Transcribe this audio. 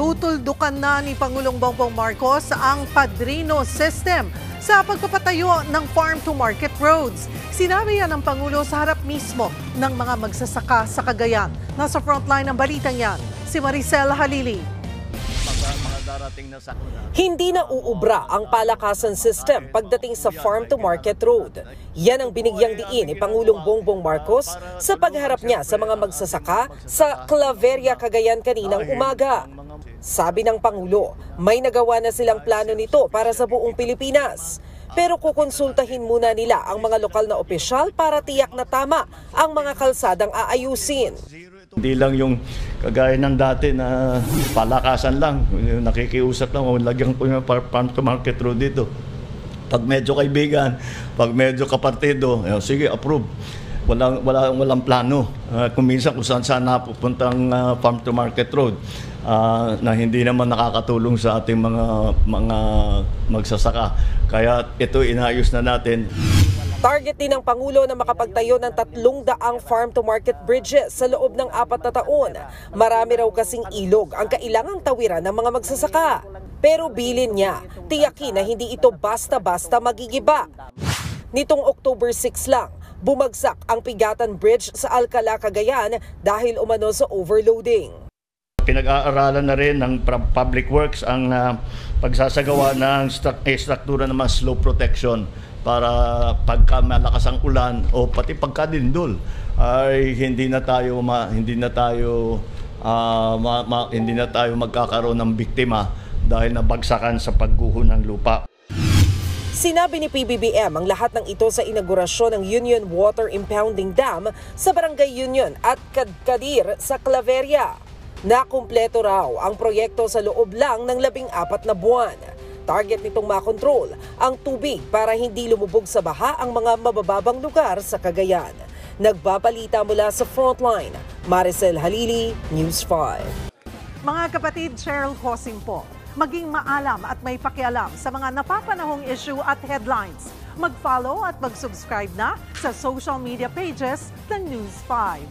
Tutuldukan na ni Pangulong Bongbong Marcos ang Padrino System sa pagpapatayo ng farm-to-market roads. Sinabi yan ng Pangulo sa harap mismo ng mga magsasaka sa Cagayan. Nasa frontline ng balitang yan, si Maricel Halili. Hindi na uubra ang palakasan system pagdating sa farm-to-market road. Yan ang binigyang diin ni Pangulong Bongbong Marcos sa pagharap niya sa mga magsasaka sa Claveria, Cagayan kaninang umaga. Sabi ng Pangulo, may nagawa na silang plano nito para sa buong Pilipinas. Pero kukonsultahin muna nila ang mga lokal na opisyal para tiyak na tama ang mga kalsadang aayusin. Hindi lang yung kagaya ng dati na palakasan lang, nakikiusap lang, o lagyan ko yung farm-to-market road dito. Pag medyo kaibigan, pag medyo kapartido, sige, approve. Walang plano. Kung minsan kung saan napupuntang farm-to-market road na hindi naman nakakatulong sa ating mga magsasaka. Kaya ito inayos na natin. Target din ng Pangulo na makapagtayo ng 300 farm-to-market bridges sa loob ng 4 na taon. Marami raw kasing ilog ang kailangang tawiran ng mga magsasaka. Pero bilin niya, tiyakin na hindi ito basta-basta magigiba. Nitong October 6 lang, bumagsak ang Pigatan Bridge sa Alcala, Cagayan dahil umano sa overloading. Pinag-aaralan na rin ng Public Works ang pagsasagawa ng struktura ng mga slope protection para pagka malakas ang ulan o pati pagkadindol ay hindi na tayo magkakaroon ng biktima dahil nabagsakan sa pagguho ng lupa. Sinabi ni PBBM ang lahat ng ito sa inaugurasyon ng Union Water Impounding Dam sa Barangay Union at Kadkadir sa Claveria. Nakumpleto raw ang proyekto sa loob lang ng 14 na buwan. Target nitong makontrol ang tubig para hindi lumubog sa baha ang mga mabababang lugar sa Cagayan. Nagbabalita mula sa Frontline, Maricel Halili, News 5. Mga kapatid, Cheryl Hosing po. Maging maalam at may pakialam sa mga napapanahong issue at headlines. Mag-follow at mag-subscribe na sa social media pages ng News 5.